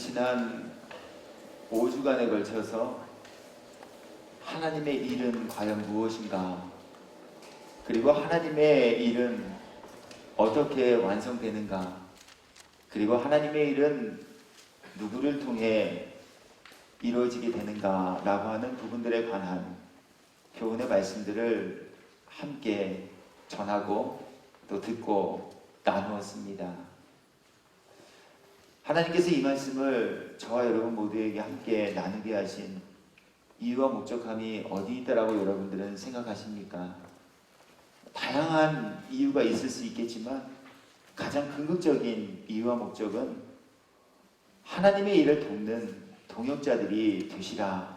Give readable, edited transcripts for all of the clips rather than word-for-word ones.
지난 5주간에 걸쳐서 하나님의 일은 과연 무엇인가, 그리고 하나님의 일은 어떻게 완성되는가, 그리고 하나님의 일은 누구를 통해 이루어지게 되는가 라고 하는 부분들에 관한 교훈의 말씀들을 함께 전하고 또 듣고 나누었습니다. 하나님께서 이 말씀을 저와 여러분 모두에게 함께 나누게 하신 이유와 목적함이 어디 있다라고 여러분들은 생각하십니까? 다양한 이유가 있을 수 있겠지만 가장 궁극적인 이유와 목적은 하나님의 일을 돕는 동역자들이 되시라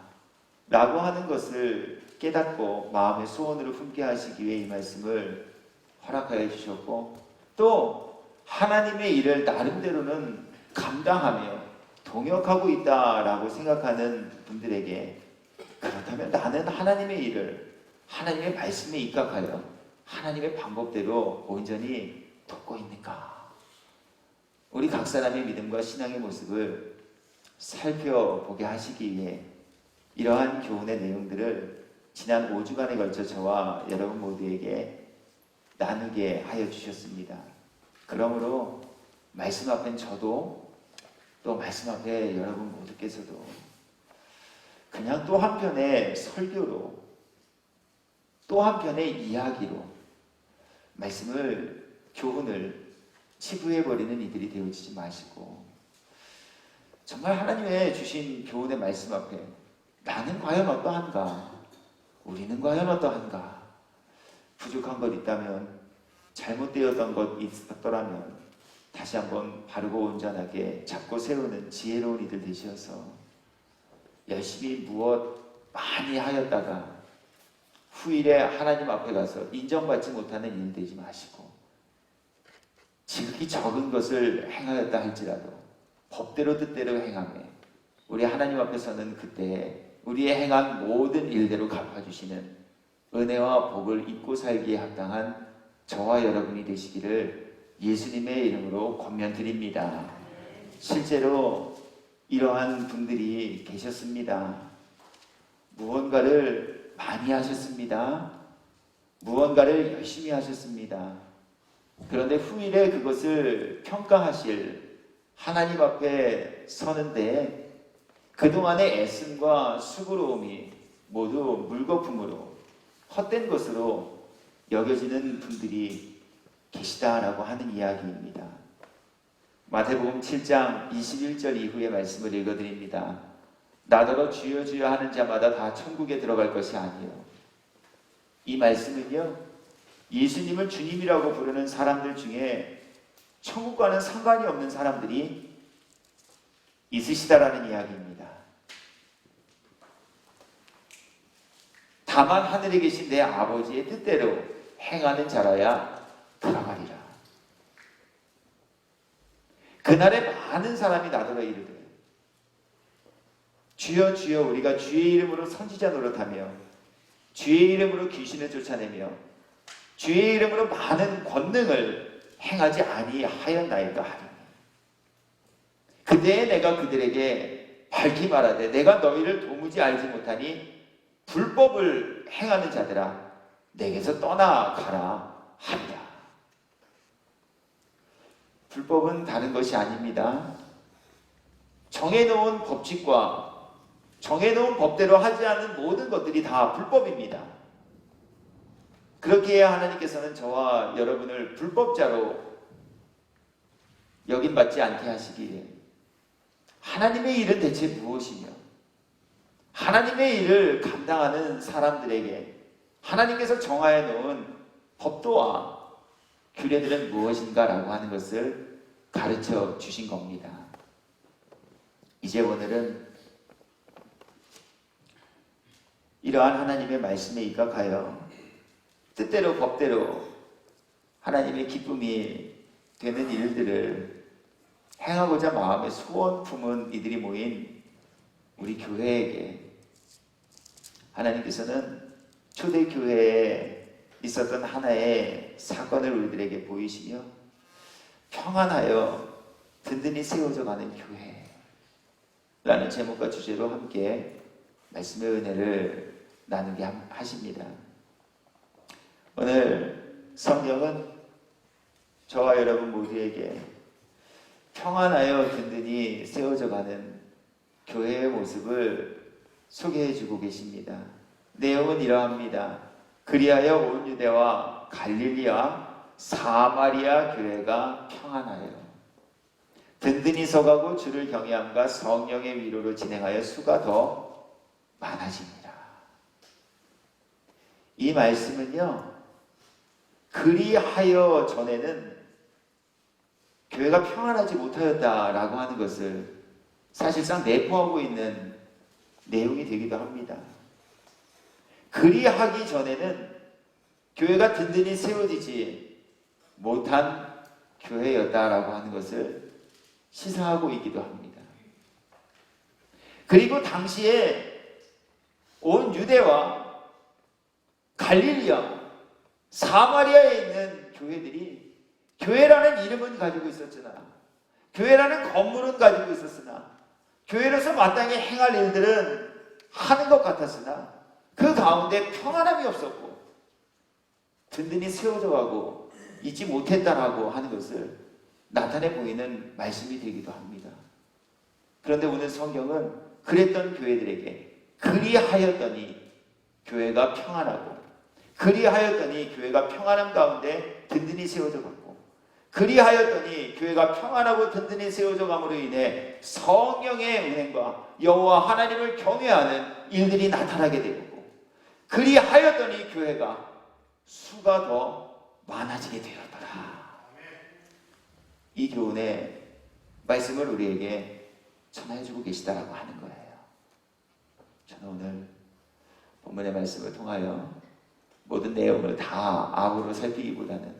라고 하는 것을 깨닫고 마음의 소원으로 품게 하시기 위해 이 말씀을 허락하여 주셨고, 또 하나님의 일을 나름대로는 감당하며 동역하고 있다라고 생각하는 분들에게, 그렇다면 나는 하나님의 일을 하나님의 말씀에 입각하여 하나님의 방법대로 온전히 돕고 있는가? 우리 각 사람의 믿음과 신앙의 모습을 살펴보게 하시기 위해 이러한 교훈의 내용들을 지난 5주간에 걸쳐 저와 여러분 모두에게 나누게 하여 주셨습니다. 그러므로 말씀 앞엔 저도, 또 말씀 앞에 여러분 모두께서도 그냥 또 한편의 설교로, 또 한편의 이야기로 말씀을, 교훈을 치부해버리는 이들이 되어지지 마시고, 정말 하나님의 주신 교훈의 말씀 앞에 나는 과연 어떠한가, 우리는 과연 어떠한가, 부족한 것 있다면, 잘못되었던 것 있었더라면 다시 한번 바르고 온전하게 잡고 세우는 지혜로운 이들 되셔서 열심히 무엇 많이 하였다가 후일에 하나님 앞에 가서 인정받지 못하는 일 되지 마시고, 지극히 적은 것을 행하였다 할지라도 법대로 뜻대로 행하며 우리 하나님 앞에서는 그때 우리의 행한 모든 일대로 갚아주시는 은혜와 복을 입고 살기에 합당한 저와 여러분이 되시기를 예수님의 이름으로 권면드립니다. 실제로 이러한 분들이 계셨습니다. 무언가를 많이 하셨습니다. 무언가를 열심히 하셨습니다. 그런데 후일에 그것을 평가하실 하나님 앞에 서는데 그동안의 애씀과 수고로움이 모두 물거품으로 헛된 것으로 여겨지는 분들이 계시다라고 하는 이야기입니다. 마태복음 7장 21절 이후의 말씀을 읽어드립니다. 나더러 주여 주여 하는 자마다 다 천국에 들어갈 것이 아니요. 이 말씀은요, 예수님을 주님이라고 부르는 사람들 중에 천국과는 상관이 없는 사람들이 있으시다라는 이야기입니다. 다만 하늘에 계신 내 아버지의 뜻대로 행하는 자라야 들어가리라. 그날에 많은 사람이 나더러 이르되 주여 주여 우리가 주의 이름으로 선지자 노릇하며 주의 이름으로 귀신을 쫓아내며 주의 이름으로 많은 권능을 행하지 아니하였나이까 하리니, 그때에 내가 그들에게 밝히 말하되 내가 너희를 도무지 알지 못하니 불법을 행하는 자들아 내게서 떠나가라 하리라. 불법은 다른 것이 아닙니다. 정해놓은 법칙과 정해놓은 법대로 하지 않는 모든 것들이 다 불법입니다. 그렇게 해야 하나님께서는 저와 여러분을 불법자로 여김받지 않게 하시기에, 하나님의 일은 대체 무엇이며 하나님의 일을 감당하는 사람들에게 하나님께서 정하여 놓은 법도와 규례들은 무엇인가라고 하는 것을 가르쳐 주신 겁니다. 이제 오늘은 이러한 하나님의 말씀에 입각하여 뜻대로 법대로 하나님의 기쁨이 되는 일들을 행하고자 마음의 소원 품은 이들이 모인 우리 교회에게 하나님께서는 초대교회에 있었던 하나의 사건을 우리들에게 보이시며 평안하여 든든히 세워져 가는 교회, 라는 제목과 주제로 함께 말씀의 은혜를 나누게 하십니다. 오늘 성경은 저와 여러분 모두에게 평안하여 든든히 세워져가는 교회의 모습을 소개해주고 계십니다. 내용은 이러합니다. 그리하여 온 유대와 갈릴리와 사마리아 교회가 평안하여 든든히 서가고 주를 경외함과 성령의 위로로 진행하여 수가 더 많아집니다. 이 말씀은요, 그리하여 전에는 교회가 평안하지 못하였다라고 하는 것을 사실상 내포하고 있는 내용이 되기도 합니다. 그리하기 전에는 교회가 든든히 세워지지 못한 교회였다라고 하는 것을 시사하고 있기도 합니다. 그리고 당시에 온 유대와 갈릴리와 사마리아에 있는 교회들이 교회라는 이름은 가지고 있었으나, 교회라는 건물은 가지고 있었으나, 교회로서 마땅히 행할 일들은 하는 것 같았으나 그 가운데 평안함이 없었고 든든히 세워져 가고 있지 못했다라고 하는 것을 나타내 보이는 말씀이 되기도 합니다. 그런데 오늘 성경은 그랬던 교회들에게 그리하였더니 교회가 평안하고, 그리하였더니 교회가 평안함 가운데 든든히 세워져 갔고, 그리하였더니 교회가 평안하고 든든히 세워져 감으로 인해 성령의 은행과 여호와 하나님을 경외하는 일들이 나타나게 되고, 그리하였더니 교회가 수가 더 많아지게 되었더라. 이 교훈의 말씀을 우리에게 전해주고 계시다라고 하는 거예요. 저는 오늘 본문의 말씀을 통하여 모든 내용을 다 악으로 살피기보다는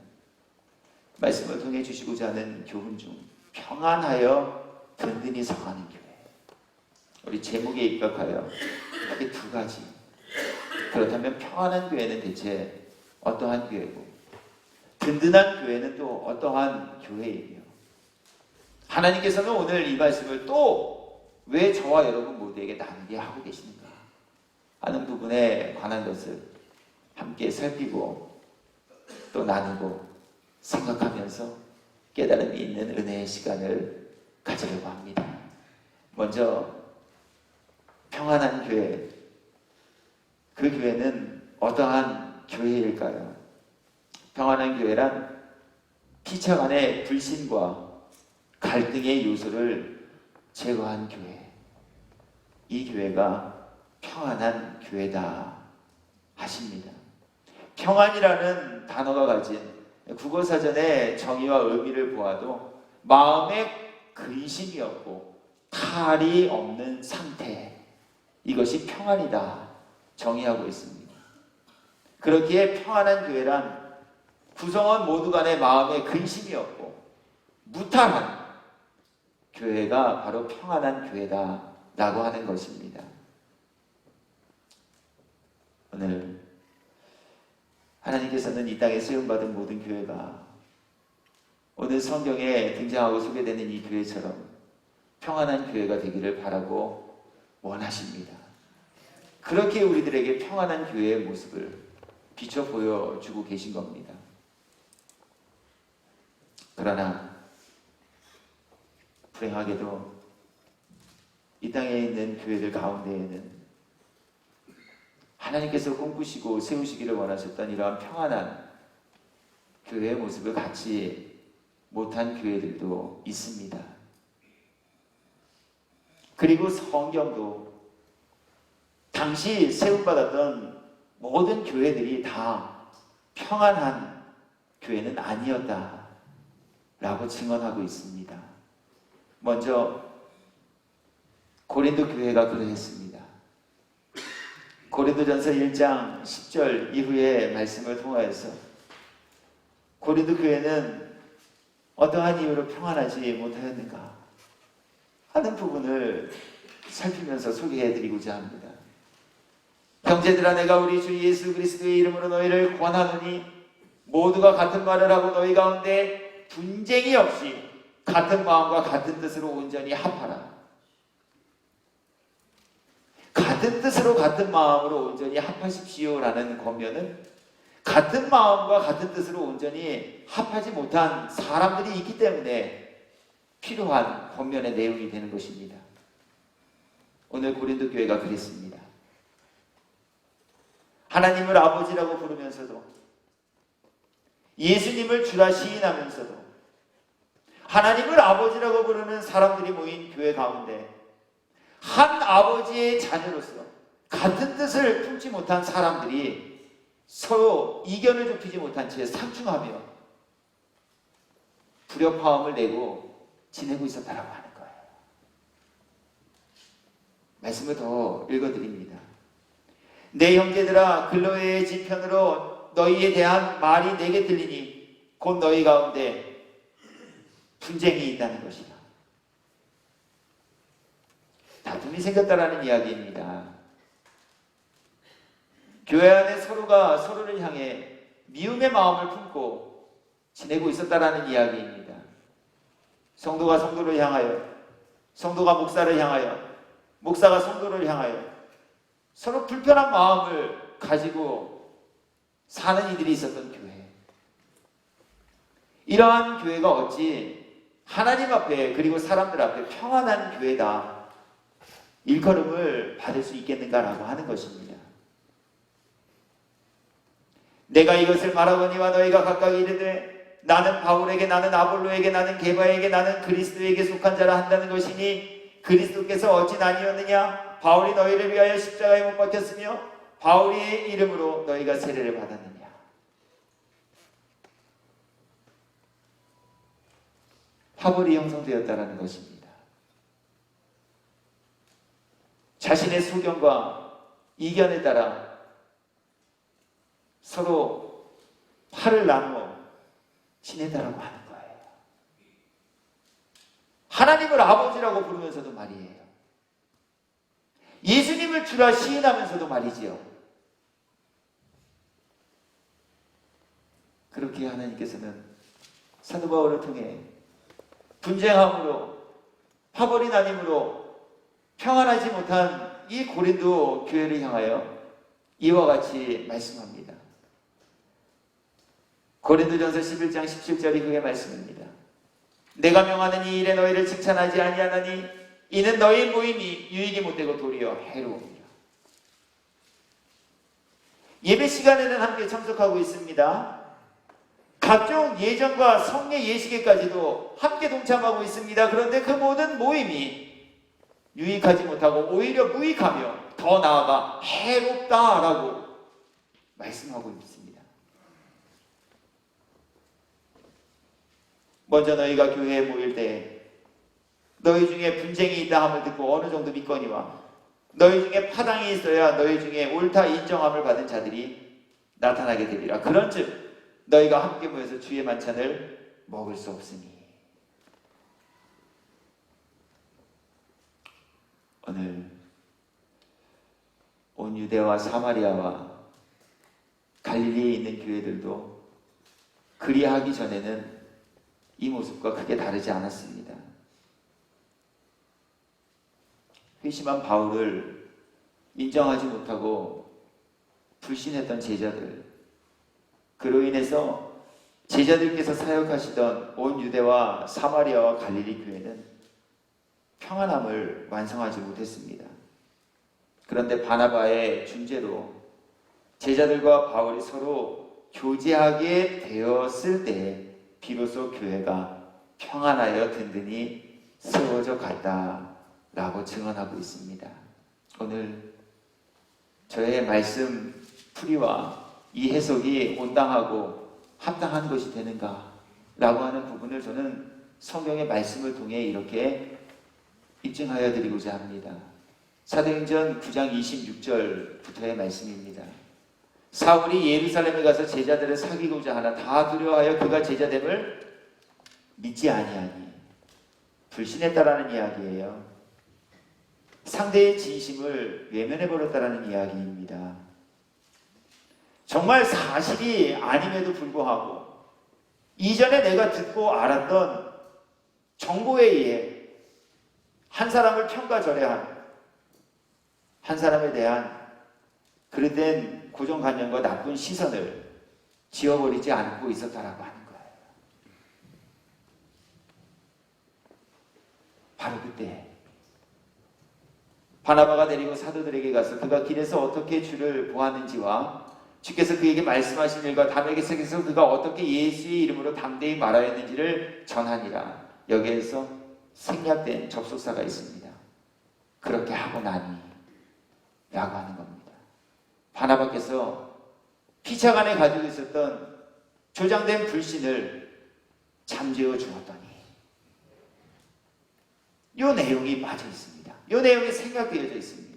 말씀을 통해 주시고자 하는 교훈 중 평안하여 든든히 서가는 교회, 우리 제목에 입각하여 크게 두 가지. 그렇다면 평안한 교회는 대체 어떠한 교회고, 든든한 교회는 또 어떠한 교회이며, 하나님께서는 오늘 이 말씀을 또 왜 저와 여러분 모두에게 나누게 하고 계시는가 하는 부분에 관한 것을 함께 살피고 또 나누고 생각하면서 깨달음이 있는 은혜의 시간을 가지려고 합니다. 먼저 평안한 교회, 그 교회는 어떠한 교회일까요? 평안한 교회란 피차 간의 불신과 갈등의 요소를 제거한 교회, 이 교회가 평안한 교회다 하십니다. 평안이라는 단어가 가진 국어사전의 정의와 의미를 보아도 마음에 근심이 없고 탈이 없는 상태, 이것이 평안이다 정의하고 있습니다. 그렇기에 평안한 교회란 구성원 모두 간에 마음에 근심이 없고 무탈한 교회가 바로 평안한 교회다라고 하는 것입니다. 오늘 하나님께서는 이 땅에 세움받은 모든 교회가 오늘 성경에 등장하고 소개되는 이 교회처럼 평안한 교회가 되기를 바라고 원하십니다. 그렇게 우리들에게 평안한 교회의 모습을 비춰 보여주고 계신 겁니다. 그러나 불행하게도 이 땅에 있는 교회들 가운데에는 하나님께서 꿈꾸시고 세우시기를 원하셨던 이러한 평안한 교회의 모습을 갖지 못한 교회들도 있습니다. 그리고 성경도 당시 세움받았던 모든 교회들이 다 평안한 교회는 아니었다 라고 증언하고 있습니다. 먼저 고린도 교회가 그러했습니다. 고린도전서 1장 10절 이후의 말씀을 통하여서 고린도 교회는 어떠한 이유로 평안하지 못하였는가 하는 부분을 살피면서 소개해드리고자 합니다. 형제들아, 내가 우리 주 예수 그리스도의 이름으로 너희를 권하노니 모두가 같은 말을 하고 너희 가운데 분쟁이 없이 같은 마음과 같은 뜻으로 온전히 합하라. 같은 뜻으로 같은 마음으로 온전히 합하십시오라는 권면은 같은 마음과 같은 뜻으로 온전히 합하지 못한 사람들이 있기 때문에 필요한 권면의 내용이 되는 것입니다. 오늘 고린도 교회가 그랬습니다. 하나님을 아버지라고 부르면서도 예수님을 주라 시인하면서도 하나님을 아버지라고 부르는 사람들이 모인 교회 가운데 한 아버지의 자녀로서 같은 뜻을 품지 못한 사람들이 서로 이견을 좁히지 못한 채 상충하며 불협화음을 내고 지내고 있었다라고 하는 거예요. 말씀을 더 읽어드립니다. 내 형제들아 글로의 지편으로 너희에 대한 말이 내게 들리니 곧 너희 가운데 분쟁이 있다는 것이다. 다툼이 생겼다라는 이야기입니다. 교회 안에 서로가 서로를 향해 미움의 마음을 품고 지내고 있었다라는 이야기입니다. 성도가 성도를 향하여, 성도가 목사를 향하여, 목사가 성도를 향하여 서로 불편한 마음을 가지고 사는 이들이 있었던 교회. 이러한 교회가 어찌 하나님 앞에 그리고 사람들 앞에 평안한 교회다 일컬음을 받을 수 있겠는가라고 하는 것입니다. 내가 이것을 말하거니와 너희가 각각 이르되 나는 바울에게 나는 아볼로에게 나는 게바에게 나는 그리스도에게 속한 자라 한다는 것이니 그리스도께서 어찌 나뉘었느냐? 바울이 너희를 위하여 십자가에 못 박혔으며 바울의 이름으로 너희가 세례를 받았느냐? 파벌이 형성되었다라는 것입니다. 자신의 소견과 이견에 따라 서로 팔을 나누어 지내다라고 하는 거예요. 하나님을 아버지라고 부르면서도 말이에요. 예수님을 주라 시인하면서도 말이지요. 그렇게 하나님께서는 사도 바울을 통해 분쟁함으로 파벌이 나님으로 평안하지 못한 이 고린도 교회를 향하여 이와 같이 말씀합니다. 고린도전서 11장 17절이 그의 말씀입니다. 내가 명하는 이 일에 너희를 칭찬하지 아니하나니 이는 너희 모임이 유익이 못되고 도리어 해로움이라. 예배 시간에는 함께 참석하고 있습니다. 각종 예전과 성례 예식에까지도 함께 동참하고 있습니다. 그런데 그 모든 모임이 유익하지 못하고 오히려 무익하며 더 나아가 해롭다라고 말씀하고 있습니다. 먼저 너희가 교회에 모일 때 너희 중에 분쟁이 있다 함을 듣고 어느 정도 믿거니와 너희 중에 파당이 있어야 너희 중에 옳다 인정함을 받은 자들이 나타나게 되리라. 그런즉 너희가 함께 모여서 주의 만찬을 먹을 수 없으니. 오늘 온 유대와 사마리아와 갈릴리에 있는 교회들도 그리하기 전에는 이 모습과 크게 다르지 않았습니다. 회심한 바울을 인정하지 못하고 불신했던 제자들, 그로 인해서 제자들께서 사역하시던 온 유대와 사마리아와 갈릴리 교회는 평안함을 완성하지 못했습니다. 그런데 바나바의 중재로 제자들과 바울이 서로 교제하게 되었을 때 비로소 교회가 평안하여 든든히 세워져 갔다라고 증언하고 있습니다. 오늘 저의 말씀 풀이와 이 해석이 온당하고 합당한 것이 되는가 라고 하는 부분을 저는 성경의 말씀을 통해 이렇게 입증하여 드리고자 합니다. 사도행전 9장 26절부터의 말씀입니다. 사울이 예루살렘에 가서 제자들을 사귀고자 하나 다 두려워하여 그가 제자됨을 믿지 아니하니. 불신했다라는 이야기예요. 상대의 진심을 외면해버렸다라는 이야기입니다. 정말 사실이 아님에도 불구하고 이전에 내가 듣고 알았던 정보에 의해 한 사람을 평가절하한 한 사람에 대한 그릇된 고정관념과 나쁜 시선을 지워버리지 않고 있었다라고 하는 거예요. 바로 그때 바나바가 데리고 사도들에게 가서 그가 길에서 어떻게 주를 보았는지와 주께서 그에게 말씀하신 일과 다메섹에서 그가 어떻게 예수의 이름으로 담대히 말하였는지를 전하니라. 여기에서 생략된 접속사가 있습니다. 그렇게 하고 나니 라고 하는 겁니다. 바나바께서 피차간에 가지고 있었던 조장된 불신을 잠재워 주었더니 이 내용이 빠져 있습니다. 이 내용이 생략되어져 있습니다.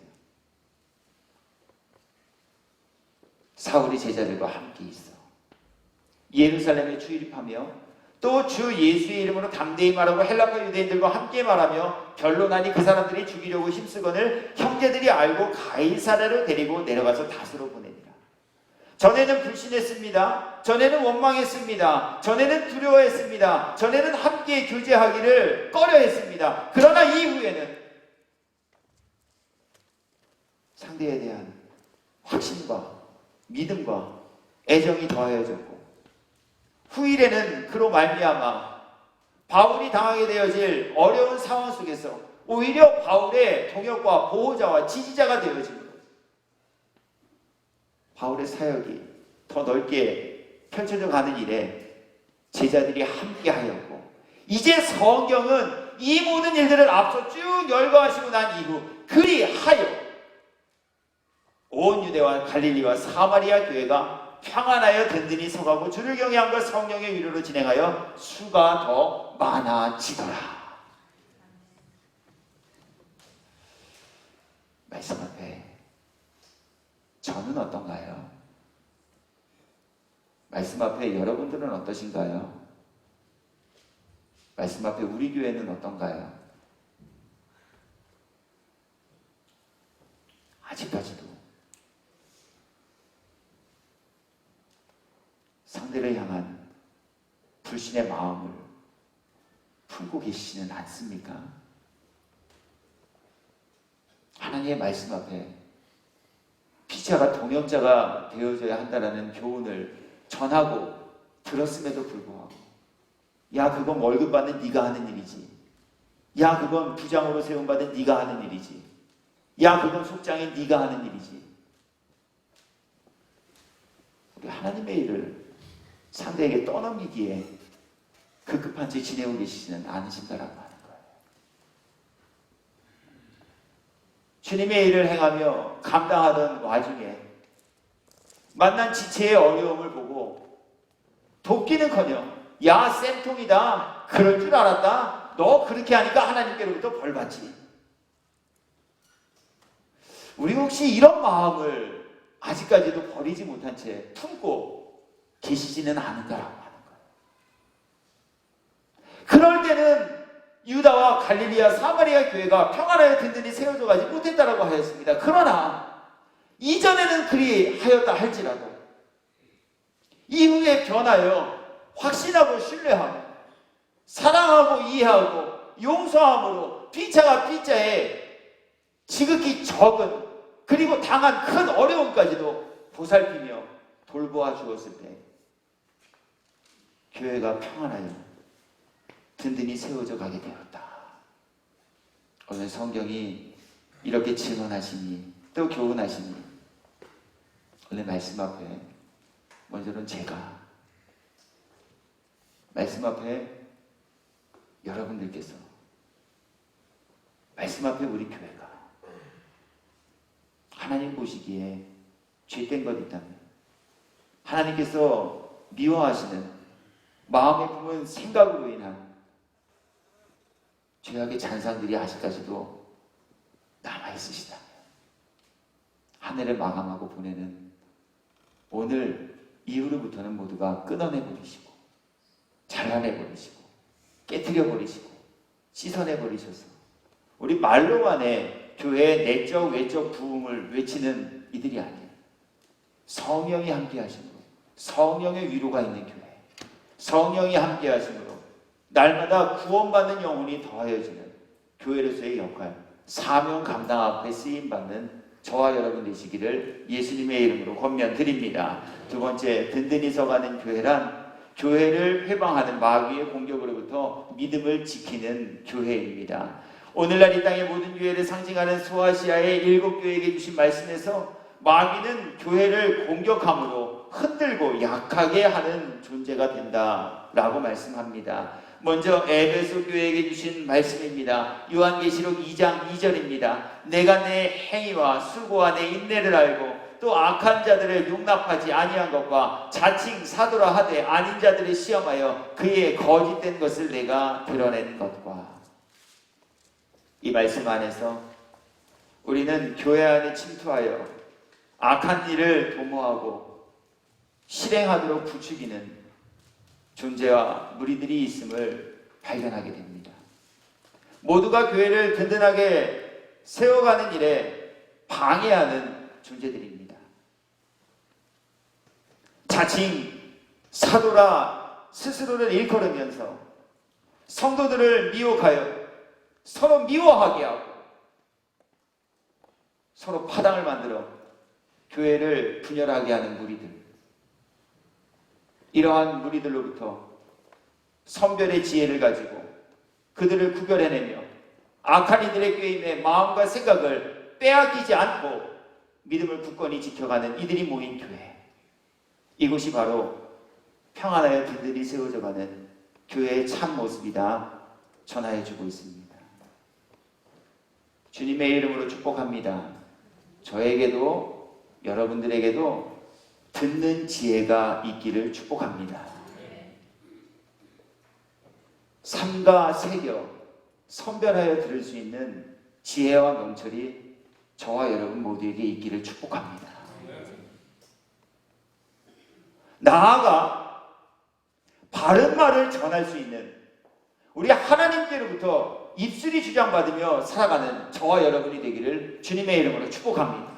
사울이 제자들과 함께 있어 예루살렘에 출입하며 또 주 예수의 이름으로 담대히 말하고 헬라파 유대인들과 함께 말하며 변론하니 그 사람들이 죽이려고 힘쓰거늘 형제들이 알고 가이사랴로 데리고 내려가서 다스로 보내니라. 전에는 불신했습니다. 전에는 원망했습니다. 전에는 두려워했습니다. 전에는 함께 교제하기를 꺼려했습니다. 그러나 이후에는 상대에 대한 확신과 믿음과 애정이 더하여졌고 후일에는 그로 말미암아 바울이 당하게 되어질 어려운 상황 속에서 오히려 바울의 동역과 보호자와 지지자가 되어진 거예요. 바울의 사역이 더 넓게 펼쳐져 가는 일에 제자들이 함께 하였고 이제 성경은 이 모든 일들을 앞서 쭉 열거하시고 난 이후 그리하여 온 유대와 갈릴리와 사마리아 교회가 평안하여 든든히 서가고 주를 경외함과 성령의 위로로 진행하여 수가 더 많아지더라. 말씀 앞에 저는 어떤가요? 말씀 앞에 여러분들은 어떠신가요? 말씀 앞에 우리 교회는 어떤가요? 아직까지도 상대를 향한 불신의 마음을 품고 계시지는 않습니까? 하나님의 말씀 앞에 피자가 동역자가 되어져야 한다는 교훈을 전하고 들었음에도 불구하고 야 그건 월급 받는 네가 하는 일이지, 야 그건 부장으로 세움받은 네가 하는 일이지, 야 그건 속장인 네가 하는 일이지, 우리 하나님의 일을 상대에게 떠넘기기에 급급한 채 지내고 계시지는 않으신다라고 하는 거예요. 주님의 일을 행하며 감당하던 와중에 만난 지체의 어려움을 보고 돕기는커녕 야 쌤통이다, 그럴 줄 알았다, 너 그렇게 하니까 하나님께로부터 벌 받지. 우리 혹시 이런 마음을 아직까지도 버리지 못한 채 품고 계시지는 않은가라고 하는 거예요. 그럴 때는 유다와 갈릴리와 사마리아 교회가 평안하여 든든히 세워져 가지 못했다라고 하였습니다. 그러나 이전에는 그리 하였다 할지라도 이후에 변하여 확신하고 신뢰하고 사랑하고 이해하고 용서함으로 피차가 피자에 지극히 적은 그리고 당한 큰 어려움까지도 보살피며 돌보아 주었을 때 교회가 평안하여 든든히 세워져 가게 되었다. 오늘 성경이 이렇게 증언하시니 또 교훈하시니 오늘 말씀 앞에 먼저는 제가 말씀 앞에 여러분들께서 말씀 앞에 우리 교회가 하나님 보시기에 죄된 것 있다면 하나님께서 미워하시는 마음에 품은 생각으로 인한 죄악의 잔상들이 아직까지도 남아있으시다면 하늘을 마감하고 보내는 오늘 이후로부터는 모두가 끊어내버리시고 잘라내버리시고 깨트려버리시고 씻어내버리셔서 우리 말로만의 교회의 내적 외적 부흥을 외치는 이들이 아니에요. 성령이 함께 하심으로 성령의 위로가 있는 교회, 성령이 함께 하심으로 날마다 구원받는 영혼이 더하여지는 교회로서의 역할, 사명 감당 앞에 쓰임받는 저와 여러분 되시기를 예수님의 이름으로 권면드립니다. 두 번째, 든든히 서가는 교회란 교회를 회방하는 마귀의 공격으로부터 믿음을 지키는 교회입니다. 오늘날 이 땅의 모든 교회를 상징하는 소아시아의 7교회에게 주신 말씀에서 마귀는 교회를 공격함으로 흔들고 약하게 하는 존재가 된다라고 말씀합니다. 먼저 에베소 교회에게 주신 말씀입니다. 요한계시록 2장 2절입니다. 내가 내 행위와 수고와 내 인내를 알고 또 악한 자들을 용납하지 아니한 것과 자칭 사도라 하되 아닌 자들을 시험하여 그의 거짓된 것을 내가 드러낸 것과. 이 말씀 안에서 우리는 교회 안에 침투하여 악한 일을 도모하고 실행하도록 부추기는 존재와 무리들이 있음을 발견하게 됩니다. 모두가 교회를 든든하게 세워가는 일에 방해하는 존재들입니다. 자칭 사도라 스스로를 일컬으면서 성도들을 미혹하여 서로 미워하게 하고 서로 파당을 만들어 교회를 분열하게 하는 무리들. 이러한 무리들로부터 선별의 지혜를 가지고 그들을 구별해내며 악한 이들의 꾀임에 마음과 생각을 빼앗기지 않고 믿음을 굳건히 지켜가는 이들이 모인 교회. 이곳이 바로 평안하여 든든히 세워져가는 교회의 참 모습이다 전하여주고 있습니다. 주님의 이름으로 축복합니다. 저에게도 여러분들에게도 듣는 지혜가 있기를 축복합니다. 삼가 세겨 선별하여 들을 수 있는 지혜와 명철이 저와 여러분 모두에게 있기를 축복합니다. 나아가 바른 말을 전할 수 있는 우리 하나님께로부터 입술이 주장받으며 살아가는 저와 여러분이 되기를 주님의 이름으로 축복합니다.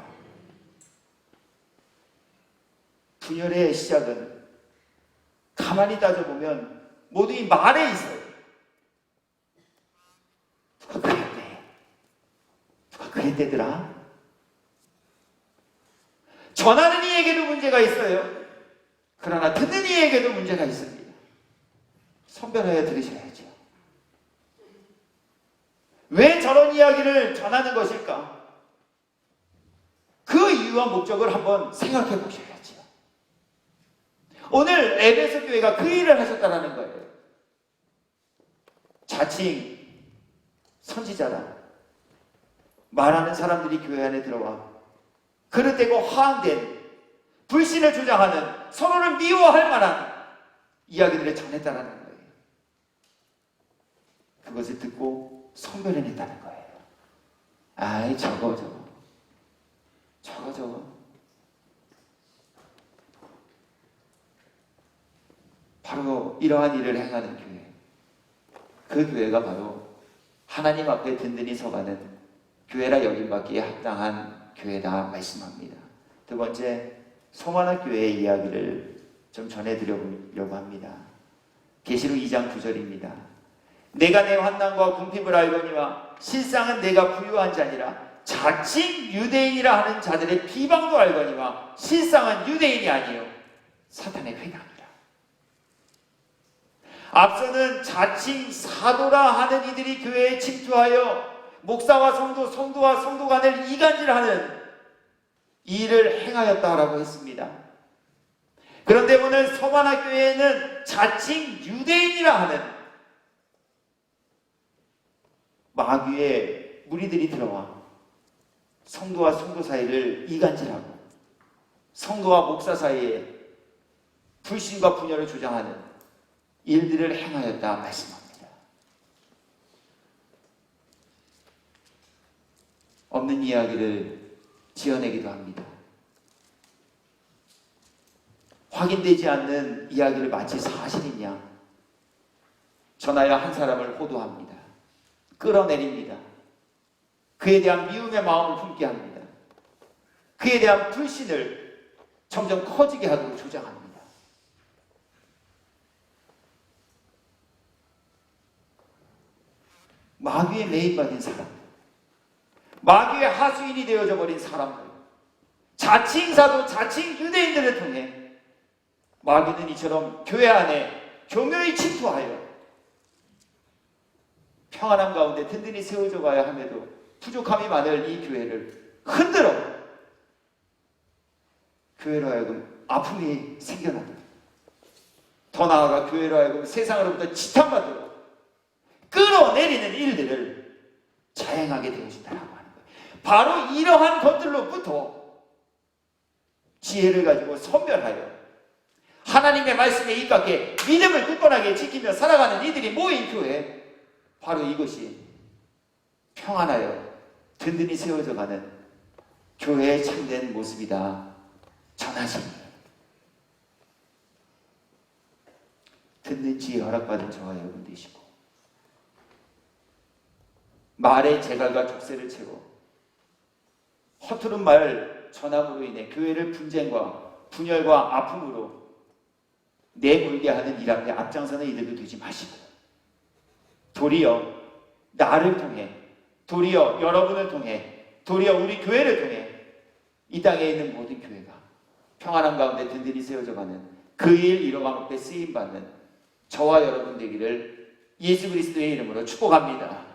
분열의 시작은 가만히 따져보면 모두 이 말에 있어요. 누가 그랬대? 누가 그랬대더라? 전하는 이에게도 문제가 있어요. 그러나 듣는 이에게도 문제가 있습니다. 선별하여 들으셔야죠. 왜 저런 이야기를 전하는 것일까? 그 이유와 목적을 한번 생각해 보셔야죠. 오늘 에베소 교회가 그 일을 하셨다는 거예요. 자칭 선지자라 말하는 사람들이 교회 안에 들어와 그릇되고 허황된 불신을 주장하는 서로를 미워할 만한 이야기들을 전했다는 거예요. 그것을 듣고 선별해냈다는 거예요. 아이 저거 바로 이러한 일을 행하는 교회. 그 교회가 바로 하나님 앞에 든든히 서가는 교회라 여김받기에 합당한 교회다 말씀합니다. 두 번째, 소만학 교회의 이야기를 좀 전해드리려고 합니다. 계시록 2장 9절입니다. 내가 내 환난과 궁핍을 알거니와 실상은 내가 부유한 자니라. 자칭 유대인이라 하는 자들의 비방도 알거니와 실상은 유대인이 아니요 사탄의 회당이라. 앞서는 자칭 사도라 하는 이들이 교회에 침투하여 목사와 성도와 성도 간을 이간질하는 이 일을 행하였다라고 했습니다. 그런데 오늘 서만학 교회에는 자칭 유대인이라 하는 마귀의 무리들이 들어와 성도와 성도 사이를 이간질하고 성도와 목사 사이에 불신과 분열을 조장하는 일들을 행하였다 말씀합니다. 없는 이야기를 지어내기도 합니다. 확인되지 않는 이야기를 마치 사실이냐 전하여 한 사람을 호도합니다. 끌어내립니다. 그에 대한 미움의 마음을 품게 합니다. 그에 대한 불신을 점점 커지게 하도록 조장합니다. 마귀에 매인받은 사람, 마귀의 하수인이 되어져 버린 사람들, 자칭 사도, 자칭 유대인들을 통해 마귀는 이처럼 교회 안에 교묘히 침투하여 평안함 가운데 든든히 세워져 가야 함에도 부족함이 많을 이 교회를 흔들어 교회로 하여금 아픔이 생겨나도록, 더 나아가 교회로 하여금 세상으로부터 지탄받도록 끌어내리는 일들을 자행하게 되어진다라고 하는 거예요. 바로 이러한 것들로부터 지혜를 가지고 선별하여 하나님의 말씀에 입각해 믿음을 굳건하게 지키며 살아가는 이들이 모인 교회, 바로 이것이 평안하여 든든히 세워져 가는 교회의 참된 모습이다 전하십니다. 듣는 지혜 허락받은 저와 여러분 되시고, 말의 재갈과 족쇄를 채고 허투른 말 전함으로 인해 교회를 분쟁과 분열과 아픔으로 내몰게 하는 일 앞에 앞장서는 이들도 되지 마시고, 도리어 나를 통해, 도리어 여러분을 통해, 도리어 우리 교회를 통해 이 땅에 있는 모든 교회가 평안한 가운데 든든히 세워져가는 그 일 이뤄가는 데 쓰임받는 저와 여러분 되기를 예수 그리스도의 이름으로 축복합니다.